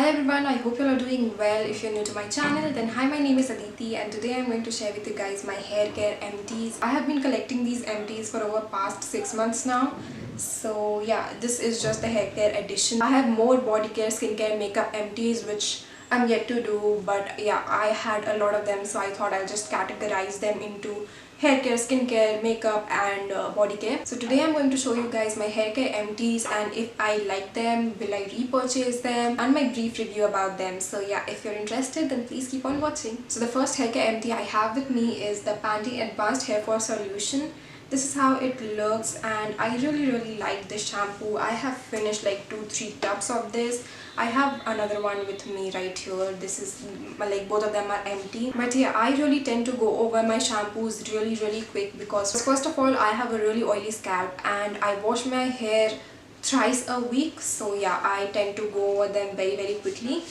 Hi everyone, I hope you all are doing well. If you're new to my channel, then hi, my name is Aditi and today I'm going to share with you guys my hair care empties. I have been collecting these empties for over past 6 months now. So yeah, this is just the hair care edition. I have more body care, skincare, makeup empties which I'm yet to do, but yeah, I had a lot of them, so I thought I'll just categorize them into hair care, skincare, makeup and body care. So today I'm going to show you guys my hair care empties and if I like them, will I repurchase them, and my brief review about them. So yeah, if you're interested then please keep on watching. So the first hair care empty I have with me is the Pantene Advanced Hair Fall Solution. This is how it looks and I really like this shampoo. I have finished like 2-3 tubs of this. I have another one with me right here. This is like both of them are empty. But yeah, I really tend to go over my shampoos really quick because first of all I have a really oily scalp and I wash my hair thrice a week. So yeah, I tend to go over them very quickly.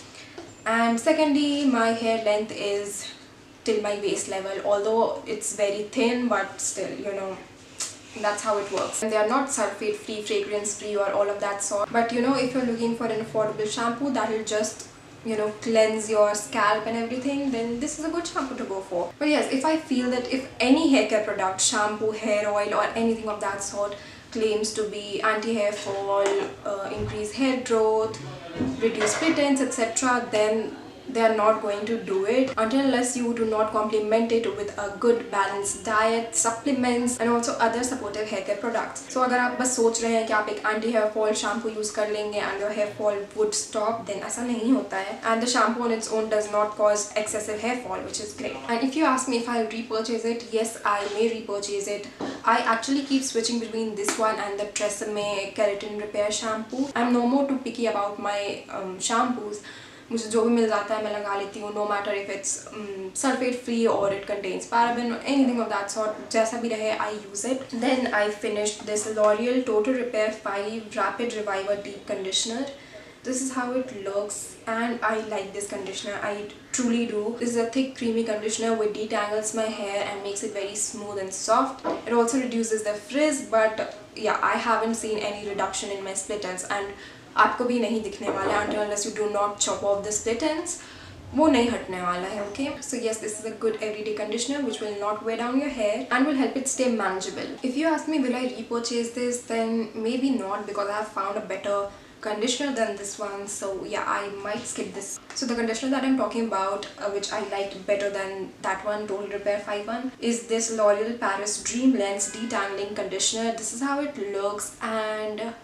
And secondly, my hair length is till my waist level, although it's very thin, but still, you know, that's how it works. And they are not sulfate free, fragrance free or all of that sort, but you know, if you're looking for an affordable shampoo that will just, you know, cleanse your scalp and everything, then this is a good shampoo to go for. But yes, if I feel that if any hair care product, shampoo, hair oil or anything of that sort claims to be anti-hair fall, increase hair growth, reduce split ends, etc., then they are not going to do it unless you do not complement it with a good balanced diet, supplements and also other supportive hair care products. So अगर आप बस सोच रहे हैं कि आप एक anti hair fall shampoo use कर लेंगे and your hair fall would stop, then ऐसा नहीं होता है. And the shampoo on its own does not cause excessive hair fall, which is great. And if you ask me if I'll repurchase it, yes, I may repurchase it. I actually keep switching between this one and the Tresemme Keratin Repair shampoo. I'm no more too picky about my shampoos. मुझे जो भी मिल जाता है मैं लगा लेती हूँ, no matter if it's sulfate free or it contains paraben or anything of that sort. जैसा भी रहे, I use it. Then I finished this L'Oreal Total Repair 5 Rapid Reviver Deep Conditioner. This is how it looks and I like this conditioner, I truly do. This is a thick creamy conditioner which detangles my hair and makes it very smooth and soft. It also reduces the frizz, but yeah, I haven't seen any reduction in my split ends and आपको भी नहीं दिखने वाला until unless you do not chop off the split ends. वो नहीं हटने वाला है, okay? So yes, this is a good everyday conditioner which will not weigh down your hair and will help it stay manageable. If you ask me will I repurchase this, then maybe not, because I have found a better conditioner than this one. So yeah, I might skip this. So the conditioner that I'm talking about, which I liked better than that one, Total Repair 5 one, is this L'Oreal Paris Dream Lens Detangling Conditioner. This is how it looks and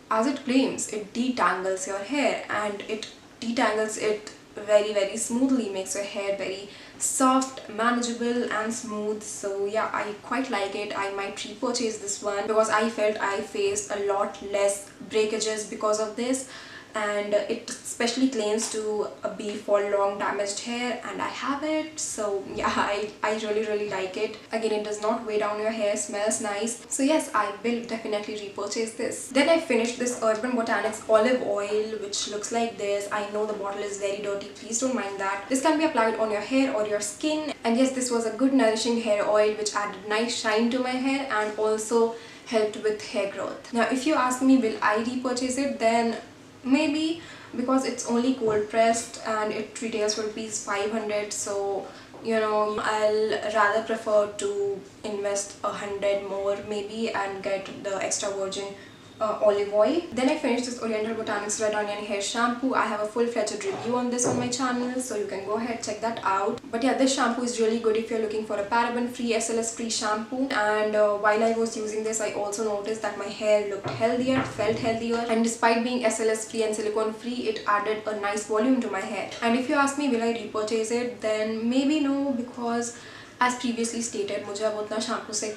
as it claims, it detangles your hair and it detangles it very smoothly, makes your hair very soft, manageable and smooth. So yeah, I quite like it. I might repurchase this one because I felt I faced a lot less breakages because of this, and it especially claims to be for long damaged hair and I have it. So yeah, I really like it. Again, it does not weigh down your hair, smells nice. So yes, I will definitely repurchase this. Then I finished this Urban Botanics olive oil which looks like this. I know the bottle is very dirty, please don't mind that. This can be applied on your hair or your skin, and yes, this was a good nourishing hair oil which added nice shine to my hair and also helped with hair growth. Now if you ask me will I repurchase it, then maybe, because it's only cold pressed and it retails for ₹500. So you know, I'll rather prefer to invest 100 more maybe and get the extra virgin olive oil. Then I finished this Oriental Botanics Red Onion Hair Shampoo. I have a full-fledged review on this on my channel, so you can go ahead check that out. But yeah, this shampoo is really good if you're looking for a paraben-free, SLS-free shampoo. And while I was using this, I also noticed that my hair looked healthier, felt healthier, and despite being SLS-free and silicone-free, it added a nice volume to my hair. And if you ask me will I repurchase it, then maybe no, because as previously stated, मुझे अब उतना shampoo से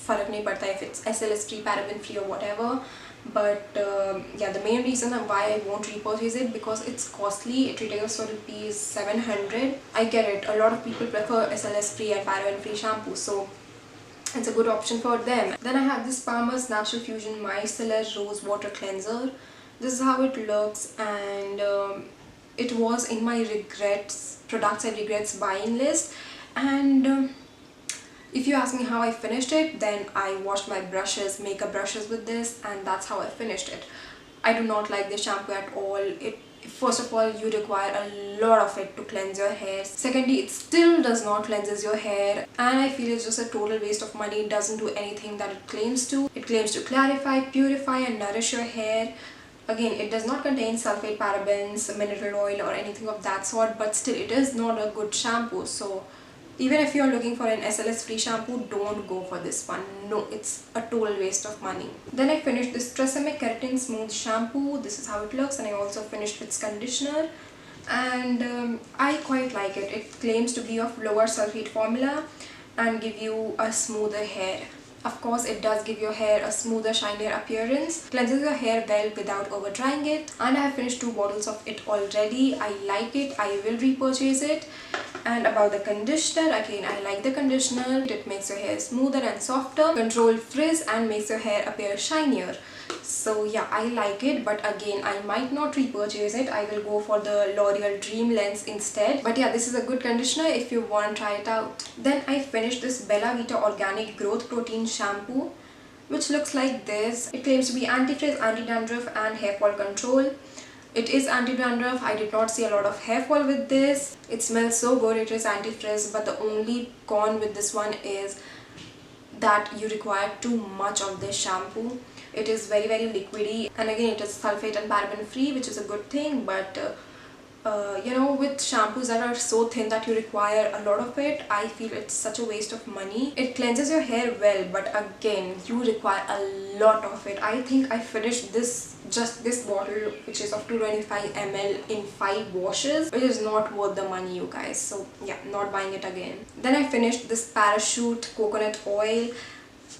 फर्क नहीं पड़ता if it's SLS free, paraben free or whatever. But yeah, the main reason why I won't repurchase it because it's costly. It retails for ₹700. I get it, a lot of people prefer SLS free and paraben free shampoo, so it's a good option for them. Then I have this Palmer's Natural Fusion Micellar Rose Water Cleanser. This is how it looks, and it was in my products I regrets buying list. And if you ask me how I finished it, then I washed my makeup brushes with this, and that's how I finished it. I do not like this shampoo at all. It First of all, you require a lot of it to cleanse your hair. Secondly, it still does not cleanses your hair, and I feel it's just a total waste of money. It doesn't do anything that it claims to. It claims to clarify, purify and nourish your hair. Again, it does not contain sulfate, parabens, mineral oil or anything of that sort, but still it is not a good shampoo. So even if you are looking for an SLS free shampoo, don't go for this one. No, it's a total waste of money. Then I finished this Tresemme Keratin Smooth shampoo. This is how it looks, and I also finished its conditioner, and I quite like it. It claims to be of lower sulfate formula and give you a smoother hair. Of course, it does give your hair a smoother, shinier appearance, cleanses your hair well without over drying it, and I have finished 2 bottles of it already. I like it. I will repurchase it. And about the conditioner, again, I like the conditioner. It makes your hair smoother and softer, control frizz and makes your hair appear shinier. So yeah, I like it, but again, I might not repurchase it. I will go for the L'Oreal Dream Lens instead. But yeah, this is a good conditioner if you want to try it out. Then I finished this Bella Vita Organic Growth Protein shampoo, which looks like this. It claims to be anti-frizz, anti-dandruff and hair fall control. It is anti-dandruff. I did not see a lot of hair fall with this. It smells so good. It is anti-frizz, but the only con with this one is that you require too much of this shampoo. It is very liquidy, and again, it is sulfate and paraben free, which is a good thing, but you know, with shampoos that are so thin that you require a lot of it, I feel it's such a waste of money. It cleanses your hair well, but again, you require a lot of it. I think I finished just this bottle, which is of 225 ml in 5 washes, which is not worth the money, you guys. So yeah, not buying it again. Then I finished this Parachute coconut oil.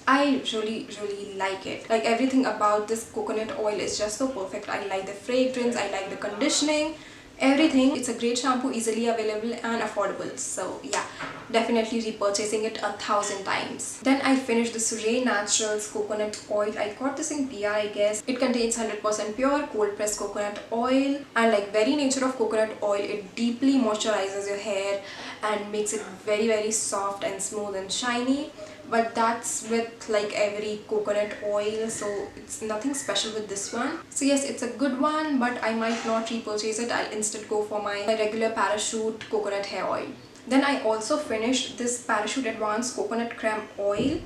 I really like it. Like, everything about this coconut oil is just so perfect. I like the fragrance, I like the conditioning, everything. It's a great shampoo, easily available and affordable. So yeah, definitely repurchasing it 1,000 times. Then I finished this Ray Naturals coconut oil. I got this in PR, I guess. It contains 100% pure cold pressed coconut oil, and like very nature of coconut oil, it deeply moisturizes your hair and makes it very soft and smooth and shiny. But that's with like every coconut oil, so it's nothing special with this one. So yes, it's a good one, but I might not repurchase it. I'll instead go for my regular Parachute coconut hair oil. Then I also finished this Parachute Advanced Coconut Creme Oil,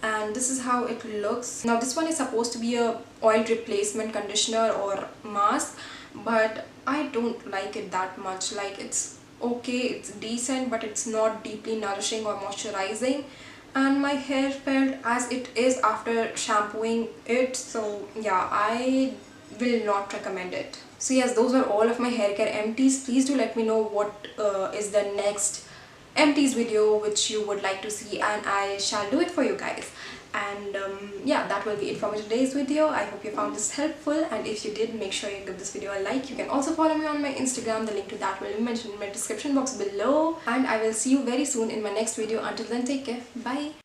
and this is how it looks. Now this one is supposed to be a oil replacement conditioner or mask, but I don't like it that much. Like, it's okay, it's decent, but it's not deeply nourishing or moisturizing, and my hair felt as it is after shampooing it. So yeah, I will not recommend it. So yes, those were all of my hair care empties. Please do let me know what is the next empties video which you would like to see, and I shall do it for you guys. And yeah, that will be it for today's video. I hope you found this helpful, and if you did, make sure you give this video a like. You can also follow me on my Instagram. The link to that will be mentioned in my description box below, and I will see you very soon in my next video. Until then, take care. Bye.